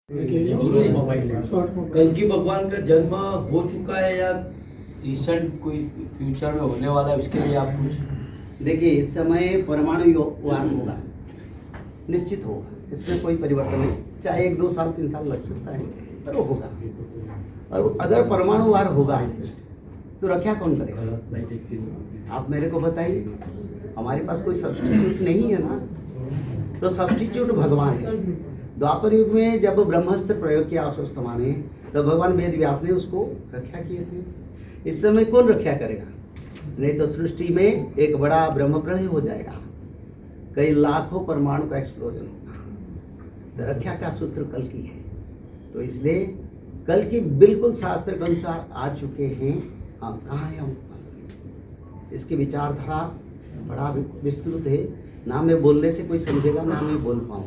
कल्कि भगवान का जन्म हो चुका है या रिसेंट कोई फ्यूचर में होने वाला है, उसके लिए आप कुछ? देखिए, इस समय परमाणु वार होगा, निश्चित होगा, इसमें कोई परिवर्तन नहीं। चाहे 1 2 साल 3 साल लग सकता है, पर वो होगा। और अगर परमाणु वार होगा तो रक्षा कौन करेगा? आप मेरे को बताइए। हमारे पास कोई सब्स्टिट्यूट नहीं है ना, तो सब्स्टिट्यूट भगवान है। द्वापर युग में जब ब्रह्मास्त्र प्रयोग किया अश्वत्थामा ने, तब भगवान वेद व्यास ने उसको रक्षा किए थे। इस समय कौन रक्षा करेगा? नहीं तो सृष्टि में एक बड़ा ब्रह्म प्रलय हो जाएगा, कई लाखों परमाणु का एक्सप्लोजन होगा। तो रक्षा का सूत्र कल्कि है। तो इसलिए कल्कि बिल्कुल शास्त्र के अनुसार आ चुके हैं। हाँ, कहाँ है हम? इसकी विचारधारा बड़ा विस्तृत है। ना मैं बोलने से कोई समझेगा, ना मैं बोल पाऊँ,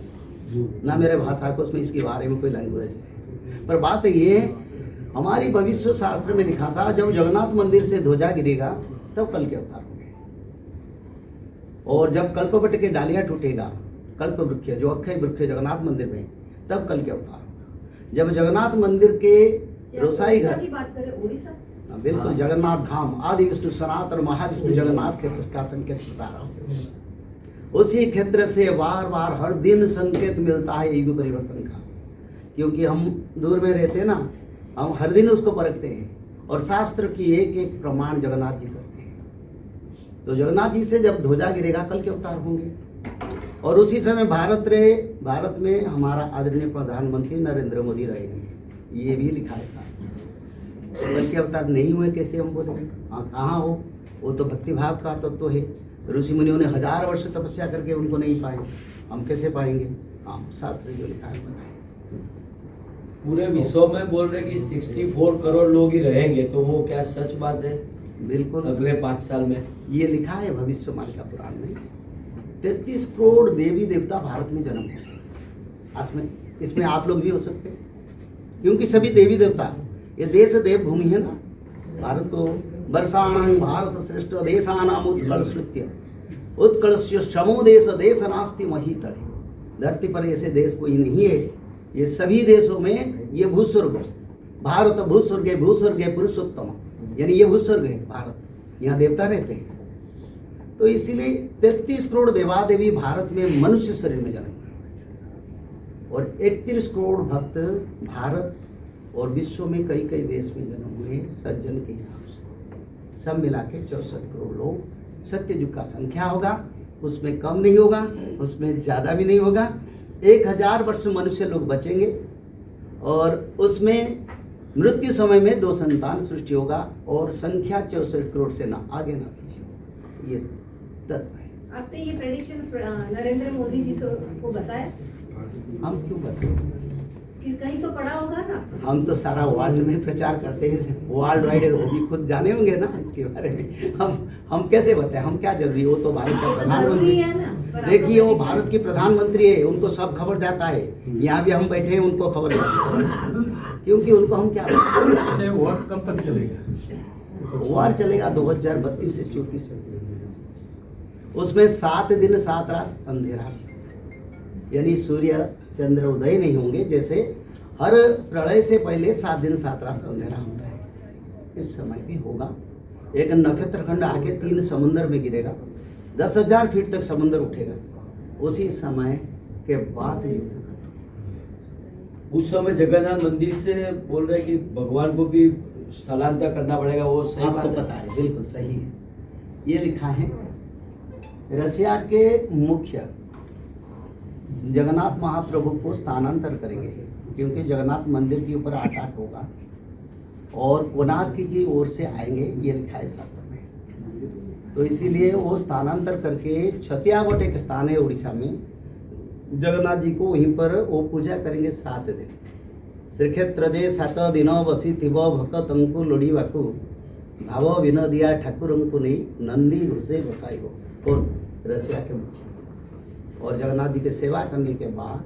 ना मेरे भाषा को उसमें इसके बारे में कोई लैंग्वेज है। पर बात ये है, हमारी भविष्य शास्त्र में लिखा था जब जगन्नाथ मंदिर से ध्वजा गिरेगा तब कल के अवतार होंगे, और जब कल्पवट के डालियाँ टूटेगा, कल्प वृक्ष जो अक्षय वृक्ष जगन्नाथ मंदिर में, तब कल के अवतार होगा। जब जगन्नाथ मंदिर के रोसाई घर की बात करें, उड़ीसा, बिल्कुल जगन्नाथ धाम आदि विष्णु सनातन महाविष्णु जगन्नाथ क्षेत्र का संकेत बता रहा हूँ। उसी क्षेत्र से बार बार हर दिन संकेत मिलता है युग परिवर्तन का, क्योंकि हम दूर में रहते हैं ना, हम हर दिन उसको परखते हैं, और शास्त्र की एक एक प्रमाण जगन्नाथ जी करते हैं। तो जगन्नाथ जी से जब ध्वजा गिरेगा कल के अवतार होंगे, और उसी समय भारत में हमारा आदरणीय प्रधानमंत्री नरेंद्र मोदी रहेंगे, ये भी लिखा है शास्त्र। कल के अवतार नहीं हुए कैसे हम बोलेंगे? हाँ, कहाँ हो? वो तो भक्तिभाव का तत्व है। ऋषि मुनियों ने 1000 वर्ष तपस्या करके उनको नहीं पाए, हम कैसे पाएंगे? हाँ, शास्त्र जो लिखा है बताए। पूरे विश्व में बोल रहे कि 64 करोड़ लोग ही रहेंगे, तो वो क्या सच बात है? बिल्कुल, अगले 5 साल में ये लिखा है भविष्यवाणी पुराण में। 33 करोड़ देवी देवता भारत में जन्म है। इसमें आप लोग भी हो सकते हैं, क्योंकि सभी देवी देवता, ये देश देव भूमि है ना। भारत को वर्षाणां भारत श्रेष्ठ देशानाम उत्कर्षृत्य उत्कर्ष्य समो देश देश नास्ति महीतले। धरती पर ऐसे देश कोई नहीं है। ये सभी देशों में ये भूस्वर्ग, भारत भूस्वर्ग भूस्वर्ग पुरुषोत्तम, यानी ये भूस्वर्ग है भारत, यहाँ देवता रहते हैं। तो इसीलिए 33 करोड़ देवादेवी भारत में मनुष्य शरीर में जन्म हुए, और 31 करोड़ भक्त भारत और विश्व में कई कई देश में जन्म हुए सज्जन के हिसाब से। सब मिला के 64 करोड़ लोग सत्य युग का संख्या होगा। उसमें कम नहीं होगा, उसमें ज़्यादा भी नहीं होगा। 1000 वर्ष मनुष्य लोग बचेंगे, और उसमें मृत्यु समय में 2 संतान सृष्टि होगा, और संख्या 64 करोड़ से ना आगे ना पीछे होगा। ये तत्व है। आपने ये प्रेडिक्शन नरेंद्र मोदी जी को बताया? हम क्यों बताएं? कहीं तो पढ़ा होगा ना। हम तो सारा वर्ल्ड में प्रचार करते हैं, वर्ल्ड वाइड, वो भी खुद जाने होंगे ना इसके बारे में। हम कैसे बताएं? हम क्या जरूरी? वो तो भारत का प्रधानमंत्री है ना। देखिए, वो भारत के प्रधानमंत्री है, उनको सब खबर जाता है। यहाँ भी हम बैठे हैं, उनको खबर जाता है, क्योंकि उनको हम क्या। वॉर कब तक चलेगा? वॉर चलेगा 2032 से 34 में। उसमें 7 दिन 7 रात अंधेरा, यानी सूर्य चंद्र उदय नहीं होंगे। जैसे हर प्रलय से पहले 7 दिन 7 रात अंधेरा होता है, इस समय भी होगा। एक नक्षत्र खंड आके 3 समुद्र में गिरेगा, 10,000 फीट तक समुद्र उठेगा। उसी समय के बाद युद्ध। उस समय जगन्नाथ मंदिर से बोल रहे कि भगवान को भी स्थलांतर करना पड़ेगा, वो सही आपको बात पता है? बिल्कुल सही है। ये लिखा है, रशिया के मुख्य जगन्नाथ महाप्रभु को स्थानांतर करेंगे, क्योंकि जगन्नाथ मंदिर के ऊपर अटैक होगा, और कोणार्क की ओर से आएंगे, ये लिखा है शास्त्र में। तो इसीलिए वो स्थानांतर करके छतियावट एक स्थान है उड़ीसा में, जगन्नाथ जी को वहीं पर वो पूजा करेंगे 7 दिन। श्रीक्षेत्र जे 7 दिन बसी थिब भक्तंकु लोड़ीवाकू भाव विनोदिया ठाकुर को नहीं नंदी घुसे बसाई हो। कौन? रशिया के मुख्य। और जगन्नाथ जी की सेवा करने के बाद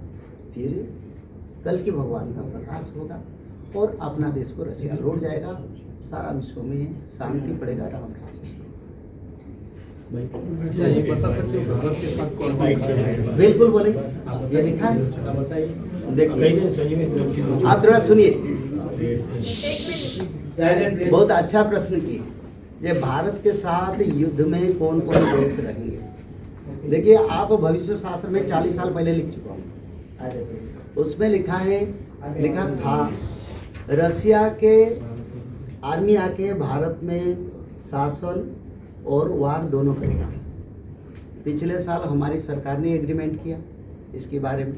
फिर कल की भगवान का प्रकाश होगा, और अपना देश को रशिया लौट जाएगा। सारा विश्व में शांति पड़ेगा, राम राज्य। ये बता सकते हो भारत के साथ कौन? बिल्कुल बोलेंगे, ये लिखा है। बताइए। देखिए आप थोड़ा सुनिए, बहुत अच्छा प्रश्न किए। ये भारत के साथ युद्ध में कौन कौन देश रहेंगे। देखिए आप भविष्य शास्त्र में 40 साल पहले लिख चुका हूँ, उसमें लिखा था रसिया के आर्मी आके भारत में शासन और वार दोनों करेगा। पिछले साल हमारी सरकार ने एग्रीमेंट किया इसके बारे में,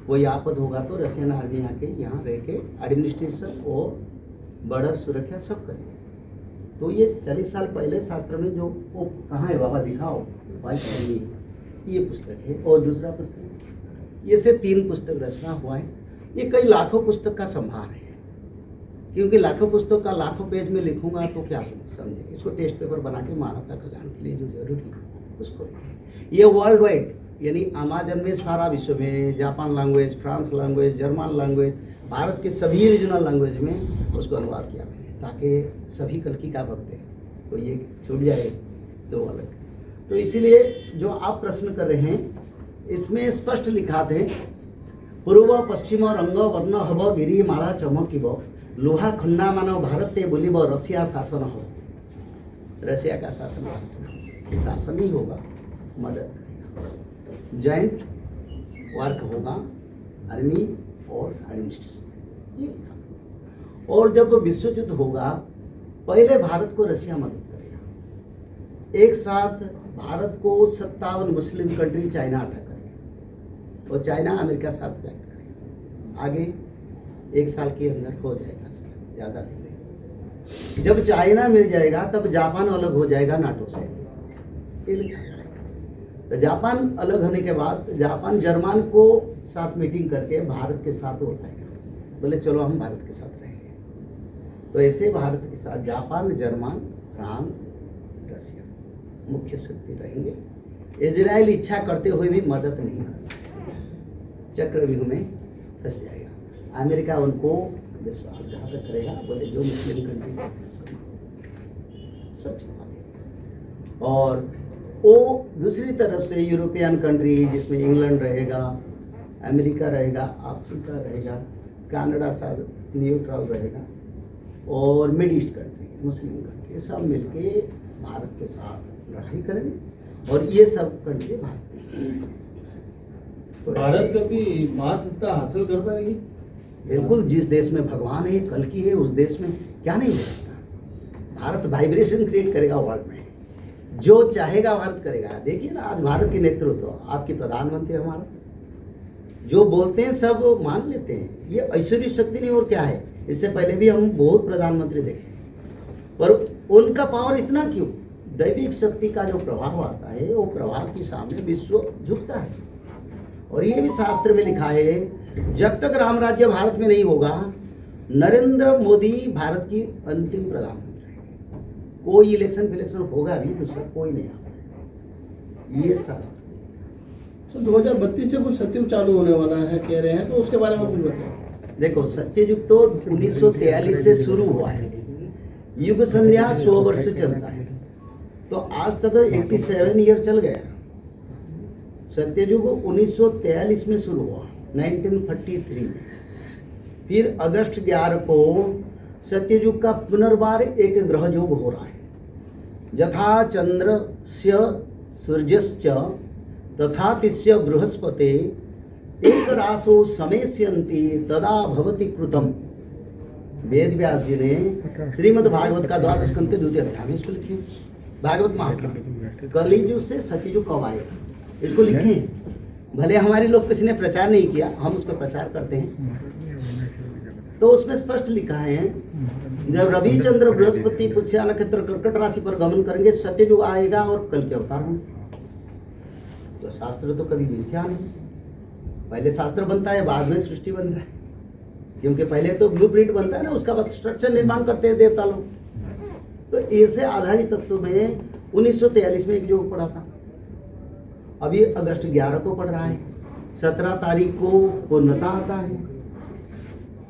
कोई आपद होगा तो रशियन आर्मी आके यहाँ रह के एडमिनिस्ट्रेशन और बॉर्डर सुरक्षा सब करेंगे। तो ये 40 साल पहले शास्त्र में जो वो कहाँ है बाबा दिखाओ भाई, ये पुस्तक है। और दूसरा पुस्तक, ये से 3 पुस्तक रचना हुआ है। ये कई लाखों पुस्तक का संभार है, क्योंकि लाखों पुस्तक का लाखों पेज में लिखूंगा तो क्या समझेंगे। इसको टेस्ट पेपर बना के मानवता कल्याण के लिए जो जरूरी है उसको। ये वर्ल्ड वाइड यानी अमेजन में सारा विश्व में, Japan language, France language, German language, Bharat के सभी रीजनल लैंग्वेज में उसको अनुवाद किया मैंने, ताकि सभी कल्कि का भक्त है तो ये छूट जाए तो अलग। तो इसीलिए जो आप प्रश्न कर रहे हैं इसमें स्पष्ट लिखा थे, पूर्व पश्चिम रंग वर्ण हब गिरी माला चमकिब लोहा खंडा मानव भारत ते बोलिब रसिया शासन हो। रसिया का शासन भारत शासन ही होगा, मदद जॉइंट वर्क होगा आर्मी और एडमिनिस्ट्रेशन, ये था। और जब विश्व युद्ध होगा पहले भारत को रसिया मदद करेगा। एक साथ भारत को 57 मुस्लिम कंट्री चाइना अटैक करेगा और चाइना अमेरिका साथ पैक्ट करेगा। आगे 1 साल के अंदर हो जाएगा, ज़्यादा दिन नहीं। जब चाइना मिल जाएगा तब जापान अलग हो जाएगा नाटो से। तो जापान अलग होने के बाद जापान जर्मन को साथ मीटिंग करके भारत के साथ हो पाएगा, बोले चलो हम भारत के साथ रहेंगे। तो ऐसे भारत के साथ जापान, जर्मन, फ्रांस, रसिया मुख्य शक्ति रहेंगे। इजराइल इच्छा करते हुए भी मदद नहीं करेगा, चक्रव्यूह में फंस जाएगा। अमेरिका उनको विश्वासघात करेगा, बोले जो मुस्लिम कंट्री सब छुपा देगा। और वो दूसरी तरफ से यूरोपियन कंट्री जिसमें इंग्लैंड रहेगा, अमेरिका रहेगा, अफ्रीका रहेगा, कनाडा साथ न्यूट्रल रहेगा और mid east country, Muslim country, सब मिलके भारत के साथ लड़ाई करेंगे और ये सब कंट्री भारत के साथ। तो भारत कभी महासत्ता हासिल कर पाएगी? बिल्कुल, जिस देश में भगवान है, कल्कि है, उस देश में क्या नहीं हो सकता। भारत वाइब्रेशन क्रिएट करेगा वर्ल्ड में, जो चाहेगा भारत करेगा। देखिए ना आज भारत के नेतृत्व आपके प्रधानमंत्री हमारा जो बोलते हैं सब मान लेते हैं। ये ऐश्वर्य शक्ति नहीं और क्या है। इससे पहले भी हम बहुत प्रधानमंत्री देखे, पर उनका पावर इतना क्यों? दैविक शक्ति का जो प्रभाव आता है वो प्रभाव के सामने विश्व झुकता है। और ये भी शास्त्र में लिखा है, जब तक राम राज्य भारत में नहीं होगा नरेंद्र मोदी भारत की अंतिम प्रधानमंत्री। कोई इलेक्शन फिलेक्शन होगा भी, दूसरा कोई नहीं आएगा। ये शास्त्र। तो 2032 से कुछ सत्युग चालू होने वाला है कह रहे हैं, तो उसके बारे में कुछ बताएं। देखो सत्ययुग तो 1943 से शुरू हुआ है, युग संध्या 100 वर्ष से चलता है, तो आज तक 87 ईयर चल गया। सत्ययुग 1943 में शुरू हुआ, 1943 में। फिर अगस्त 11 को सत्ययुग का पुनर्वार एक ग्रह योग हो रहा है। यथा चंद्रस्य सूर्यश्च तथा तिस्य बृहस्पते एक रासो समेस्यन्ति तदा भवति कृतम। वेद व्यास जी ने श्रीमद् भागवत का 12 स्कंद के 2 अध्याय में इसको लिखे। भागवत महापुराण कलियुग से सत्ययुग कब आएगा इसको लिखे। भले हमारे लोग किसी ने प्रचार नहीं किया, हम उसको प्रचार करते हैं। तो उसमें स्पष्ट लिखा है, जब रवि चंद्र बृहस्पति पुष्या नक्षत्र कर्कट राशि पर गमन करेंगे सत्ययुग आएगा और कल के अवतार होंगे। तो शास्त्र तो कभी मिथ्या नहीं, पहले शास्त्र बनता है बाद में सृष्टि बनता है, क्योंकि पहले तो ब्लूप्रिंट बनता है ना, उसका बाद स्ट्रक्चर निर्माण करते हैं देवता लोग। तो ऐसे आधारित तत्व में 1943 में एक योग पड़ा था। अभी अगस्त 11 को पड़ रहा है, 17 तारीख को पूर्णता आता है।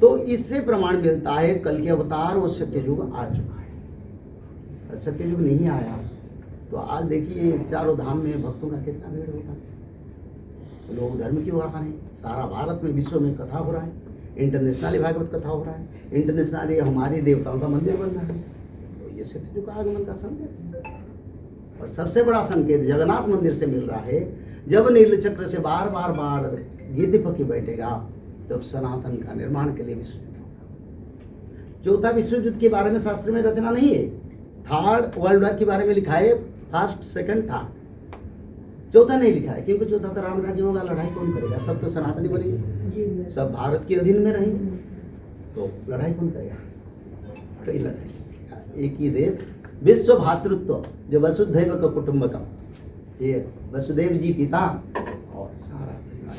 तो इससे प्रमाण मिलता है कल के अवतार और सत्ययुग आ चुका है। सत्ययुग नहीं आया तो आज देखिए चारों धाम में भक्तों का कितना भीड़ होता है। लोग धर्म की ओर आ रहे हैं, सारा भारत में विश्व में कथा हो रहा है, इंटरनेशनली भागवत कथा हो रहा है, इंटरनेशनली हमारे देवताओं का मंदिर बन रहा है। तो ये सत्ययुग का आगमन का संकेत है। और सबसे बड़ा संकेत जगन्नाथ मंदिर से मिल रहा है। जब नील चक्र से बार बार गिद्ध पकी बैठेगा तब सनातन का निर्माण के लिए विश्व युद्ध होगा। चौथा विश्व युद्ध के बारे में शास्त्र में रचना नहीं है। थर्ड वर्ल्ड वॉर के बारे में लिखा है, फर्स्ट सेकंड थर्ड, चौथा नहीं लिखा है, क्योंकि चौथा तो राम राज्य होगा, लड़ाई कौन करेगा? सब तो सनातनी बनेंगे, सब भारत के अधीन में रहेंगे, तो लड़ाई कौन करेगा? कई लड़ाई, एक ही देश, विश्व भातृत्व, जो वसुधैव का कुटुंबकम, ये वसुदेव जी पिता और सारा परिवार।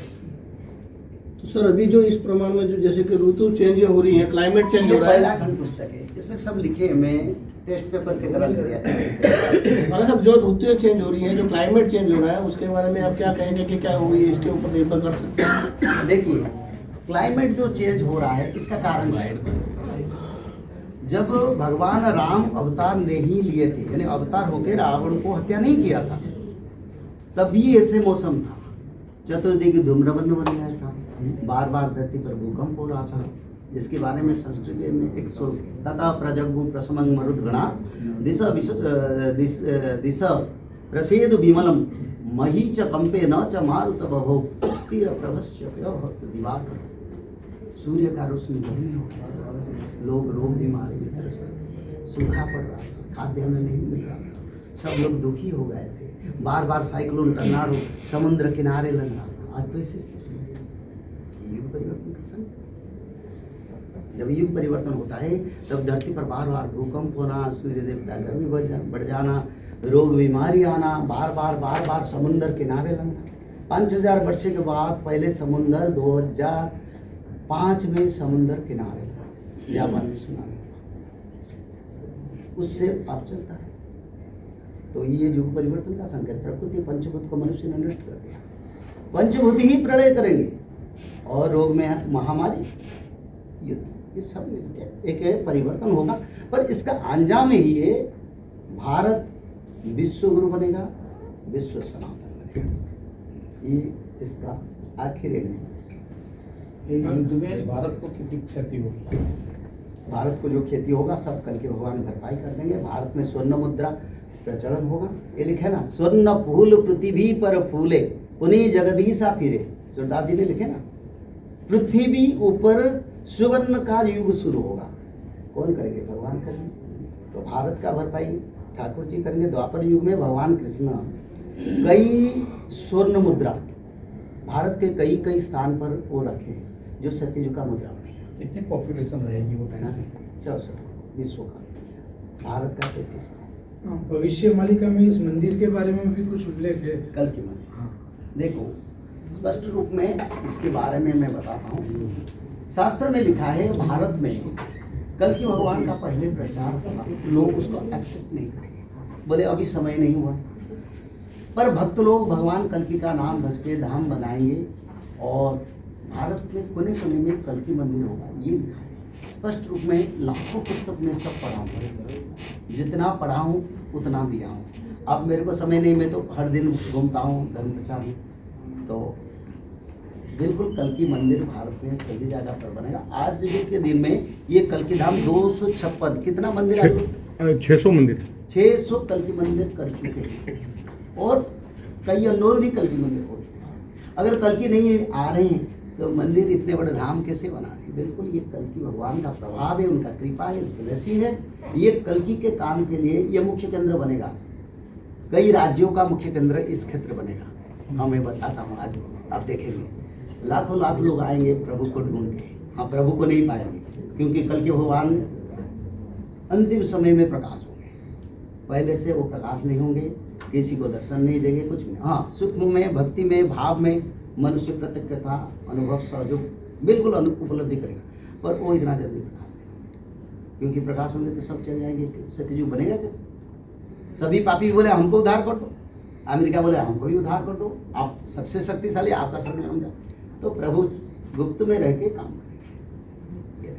तो सर अभी जो इस प्रमाण में जो जैसे कि ऋतु चेंज हो रही है, क्लाइमेट चेंज ये हो रहा है, पहला खंड पुस्तक है, इसमें सब लिखे हैं, मैं टेस्ट पेपर की तरह लिख दिया ऐसे। मतलब साहब जो ऋतुएं चेंज हो रही हैं, जो क्लाइमेट चेंज हो रहा है, उसके बारे में आप क्या कहेंगे कि क्या हुई, इसके ऊपर निर्भर कर सकते हैं? देखिए, क्लाइमेट जो चेंज हो रहा है इसका कारण है, जब भगवान राम अवतार नहीं लिए थे, यानी अवतार होकर रावण को हत्या नहीं किया था, तब भी ऐसे मौसम था, चतुर्दिग धूम्रवर्ण बन गया था, बार बार धरती पर भूकंप हो रहा था, जिसके बारे में संस्कृत में एक श्लोक है, तथा प्रजग्गु प्रसमंग मरुद्गणा दिश प्रसेदु विमलम मही च कंपे न च मारुत बभो स्थिर प्रभश्च व्यवहत दिवाकर। सूर्य का रोशनी गर्मी हो गया, लोग रोग बीमारी में त्रस्त थे, सूखा पड़ रहा था, खाद्यान्न नहीं मिल रहा था, सब लोग दुखी हो गए थे, बार बार साइक्लोन टर्नाडो समुद्र किनारे लग रहा था। आज तो ऐसी स्थिति है, युग परिवर्तन का संकेत। जब युग परिवर्तन होता है तब धरती पर बार बार भूकंप होना, सूर्यदेव का गर्मी बढ़ जाना, रोग बीमारी आना, बार बार समुद्र किनारे लगना। 5000 वर्ष के बाद पहले समुद्र 2005 में समुद्र किनारे लगा, जापान में सुनामी, उससे अब चलता है। तो ये युग परिवर्तन का संकेत, प्रकृति पंचभूत को मनुष्य ने नष्ट कर दिया, पंचभूत ही प्रलय करेंगे, और रोग में महामारी, युद्ध, ये सब मिलकर एक परिवर्तन होगा। पर इसका अंजाम ही है, भारत विश्व गुरु बनेगा, विश्व सनातन बनेगा, ये इसका आखिर एंड है। युद्ध में भारत को कितनी क्षति होगी? भारत को जो खेती होगा सब कल के भगवान भरपाई कर देंगे। भारत में स्वर्ण मुद्रा प्रचलन होगा, ये लिखे ना, स्वर्ण फूल पृथ्वी पर फूले पुनि जगदीशा फिरे, सूरदास जी ने लिखे ना, पृथ्वी ऊपर सुवर्ण का युग शुरू होगा। कौन करेंगे? भगवान करेंगे। तो भारत का भरपाई ठाकुर जी करेंगे। द्वापर युग में भगवान कृष्ण कई स्वर्ण मुद्रा भारत के कई स्थान पर वो रखे, जो सत्ययुग का मुद्रा बनेगा। कितनी पॉपुलेशन रहेगी वो टाइम पे? 64 विश्व का, भारत का 33 का। भविष्य मालिका में इस मंदिर के बारे में भी कुछ उल्लेख है? कल की मंदिर, देखो स्पष्ट रूप में इसके बारे में मैं बताता हूँ। शास्त्र में लिखा है, भारत में कल की भगवान का पहले प्रचार होगा, लोग उसको एक्सेप्ट नहीं करेंगे, बोले अभी समय नहीं हुआ, पर भक्त लोग भगवान कल्कि का नाम भज के धाम बनाएंगे, और भारत में कोने कोने में कल्कि मंदिर होगा, ये लिखा है स्पष्ट रूप में। लाखों पुस्तक में सब पढ़ा हूँ, जितना पढ़ा हूँ उतना दिया हूँ। अब मेरे को समय नहीं, मैं तो हर दिन घूमता हूँ, धर्म प्रचार में, तो बिल्कुल कल्कि मंदिर भारत में सभी जगह पर बनेगा। आज के दिन में ये कल्कि धाम 256 कितना मंदिर है? 600 मंदिर, 600 कल्कि मंदिर कर चुके हैं, और कई अंदर भी कल्कि मंदिर हो चुके हैं। अगर कल्कि नहीं आ रहे हैं तो मंदिर इतने बड़े धाम कैसे बना रहे हैं? बिल्कुल ये कल्कि भगवान का प्रभाव है, उनका कृपा है, ब्लेसिंग है। ये कल्कि के काम के लिए ये मुख्य केंद्र बनेगा, कई राज्यों का मुख्य केंद्र इस क्षेत्र बनेगा। हाँ, मैं बताता हूँ, आज आप देखेंगे लाखों लाख लोग आएंगे प्रभु को ढूंढ के। हाँ, प्रभु को नहीं पाएंगे, क्योंकि कल के भगवान अंतिम समय में प्रकाश होंगे, पहले से वो प्रकाश नहीं होंगे, किसी को दर्शन नहीं देंगे, कुछ नहीं। हाँ, सुख में, भक्ति में, भाव में मनुष्य प्रत्यक्षता, अनुभव, सहयोग बिल्कुल उपलब्धि करेगा, पर वो इतना जल्दी प्रकाश नहीं, क्योंकि प्रकाश होंगे तो सब चल जाएंगे, सत्ययुग बनेगा कैसे? सभी पापी बोले हमको उद्धार कर दो, अमेरिका बोले हमको भी उद्धार कर दो, आप सबसे शक्तिशाली, आपका शरण हम जाओ, तो प्रभु गुप्त में रह के काम करेंगे।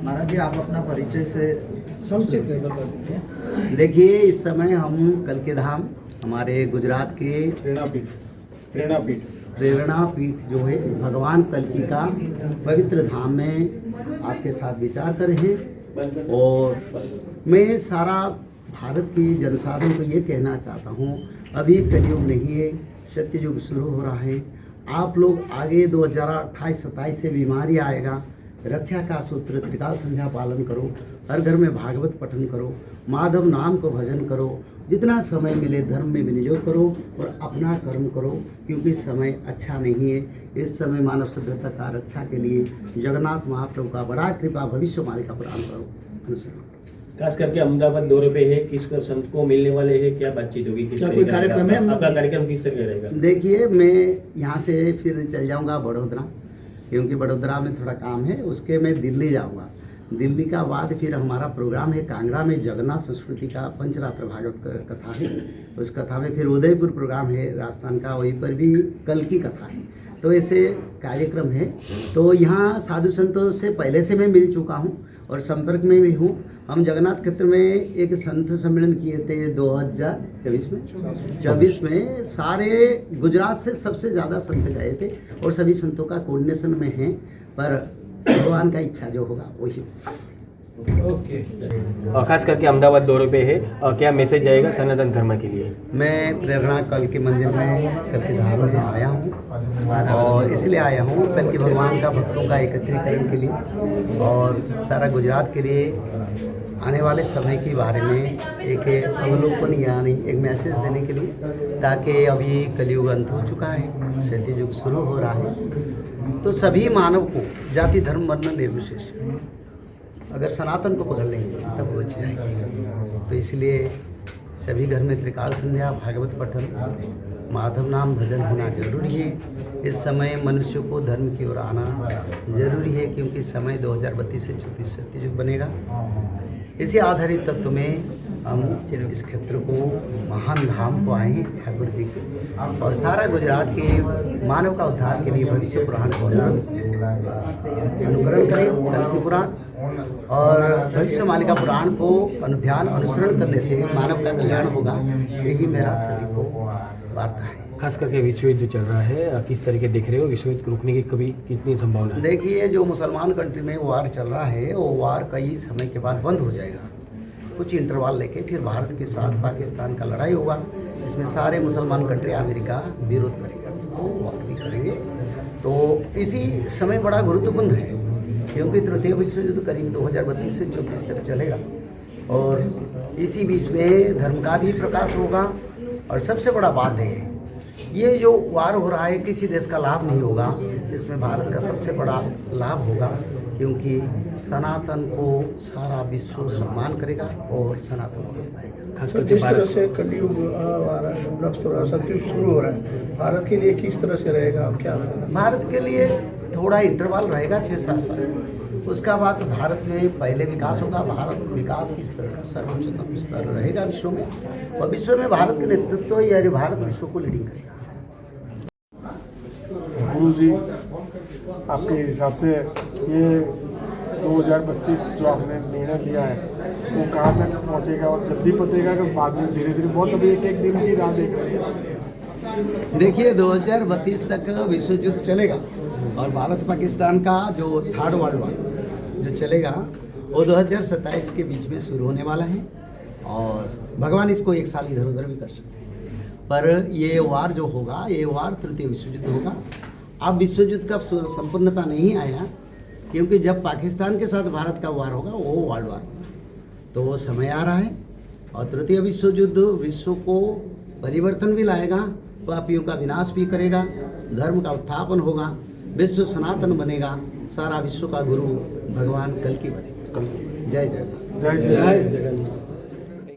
महाराज जी, आप अपना परिचय से संक्षिप्त में बता दीजिए। देखिए, इस समय हम कल के धाम हमारे गुजरात के प्रेरणापीठ प्रेरणा पीठ जो है भगवान कल्कि का पवित्र धाम में आपके साथ विचार कर रहे हैं। और मैं सारा भारत की जनसाधारण को ये कहना चाहता हूँ, अभी कलयुग नहीं है, सत्ययुग शुरू हो रहा है। आप लोग आगे 2028-27 से बीमारी आएगा, रक्षा का सूत्र त्रिकाल संध्या पालन करो, हर घर में भागवत पठन करो, माधव नाम को भजन करो, जितना समय मिले धर्म में विनियोग करो और अपना कर्म करो, क्योंकि समय अच्छा नहीं है। इस समय मानव सभ्यता का रक्षा के लिए जगन्नाथ महाप्रभु का बड़ा कृपा भविष्य मालिका प्रदान करो, अनुसरण। खास करके अहमदाबाद दौरे पे है, किस संत को मिलने वाले हैं, क्या बातचीत होगी, किस क्या कोई कार्यक्रम है? आपका कार्यक्रम किस तरह रहेगा? देखिए, मैं यहाँ से फिर चल जाऊँगा बड़ोदरा, क्योंकि बड़ोदरा में थोड़ा काम है, उसके मैं दिल्ली जाऊँगा। दिल्ली का बाद फिर हमारा प्रोग्राम है कांगड़ा में, जगन्नाथ संस्कृति का पंचरात्र भागवत कथा है। उस कथा में फिर उदयपुर प्रोग्राम है राजस्थान का, वहीं पर भी कल की कथा है। तो ऐसे कार्यक्रम है। तो यहाँ साधु संतों से पहले से मैं मिल चुका हूँ और संपर्क में भी हूँ। हम जगन्नाथ क्षेत्र में एक संत सम्मेलन किए थे 2024 में सारे गुजरात से सबसे ज़्यादा संत गए थे और सभी संतों का कोऑर्डिनेशन में है, पर भगवान का इच्छा जो होगा वही। और खास करके अहमदाबाद दौरे पे है, क्या मैसेज जाएगा सनातन धर्म के लिए? मैं प्रेरणा कल के मंदिर में, कल के धाम में आया हूँ और इसलिए आया हूँ कल के भगवान का भक्तों का एकत्रीकरण के लिए और सारा गुजरात के लिए आने वाले समय के बारे में एक अवलोकन यानी एक मैसेज देने के लिए, ताकि अभी कलयुग अंत हो चुका है, सत्ययुग शुरू हो रहा है। तो सभी मानव को जाति धर्म वर्ण निर्विशेष अगर सनातन को पकड़ लेंगे तब बच जाएंगे। तो इसलिए सभी घर में त्रिकाल संध्या भागवत पठन माधव नाम भजन होना जरूरी है। इस समय मनुष्य को धर्म की ओर आना जरूरी है, क्योंकि समय 2032 से 34 सत्ययुग बनेगा। इसी आधारित तत्व में हम इस क्षेत्र को महान धाम को आए हैं ठाकुर जी के, और सारा गुजरात के मानव का उद्धार के लिए भविष्य पुराण को अनुकरण करें, कल की पुराण और भविष्य मालिका पुराण को अनुध्यान अनुसरण करने से मानव का कल्याण होगा। यही मेरा सभी को वार्ता है। खास करके विश्व युद्ध चल रहा है, किस तरीके देख रहे हो? विश्व युद्ध को रुकने की कभी कितनी संभावना है? देखिए, जो मुसलमान कंट्री में वार चल रहा है वो वार कई समय के बाद बंद हो जाएगा। कुछ इंटरवल लेके फिर भारत के साथ पाकिस्तान का लड़ाई होगा। इसमें सारे मुसलमान कंट्री अमेरिका विरोध करेगा, वो वार भी करेंगे। तो इसी समय बड़ा गुरुत्वपूर्ण है, क्योंकि तृतीय विश्व युद्ध करीब 2032 से 34 तक चलेगा और इसी बीच में धर्म का भी प्रकाश होगा। और सबसे बड़ा बात है, ये जो वार हो रहा है किसी देश का लाभ नहीं होगा, इसमें भारत का सबसे बड़ा लाभ होगा, क्योंकि सनातन को सारा विश्व सम्मान करेगा और सनातन को अपनाएगा। जिस तरह से कलयुग सत्ययुग शुरू हो रहा है, भारत के लिए किस तरह से रहेगा, क्या भारत के लिए थोड़ा इंटरवल रहेगा 6-7 साल, उसका बाद भारत में पहले विकास होगा। भारत विकास की स्तर का सर्वोच्चतम स्तर रहेगा विश्व में, और विश्व में भारत के नेतृत्व यानी भारत विश्व को लीडिंग करेगा। गुरु जी, आपके हिसाब से ये 2032 जो आपने निर्णय लिया है वो कहाँ तक पहुँचेगा और जल्दी पतेगा कि बाद में धीरे धीरे? बहुत अभी एक दिन की राह देख रहे हैं। देखिए, 2032 तक विश्व युद्ध चलेगा और भारत पाकिस्तान का जो थर्ड वर्ल्ड वॉर जो चलेगा वो 2027 के बीच में शुरू होने वाला है, और भगवान इसको एक साल इधर उधर भी कर सकते हैं। पर ये वार जो होगा, ये वार तृतीय विश्व युद्ध होगा। अब विश्व युद्ध का संपूर्णता नहीं आया, क्योंकि जब पाकिस्तान के साथ भारत का वार होगा वो वर्ल्ड वार होगा। तो वो समय आ रहा है, और तृतीय विश्व युद्ध विश्व को परिवर्तन भी लाएगा, पापियों का विनाश भी करेगा, धर्म का उत्थापन होगा, विश्व सनातन बनेगा, सारा विश्व का गुरु भगवान कल की बनेगा। जय जगन्नाथ। जय जय जगन्नाथ।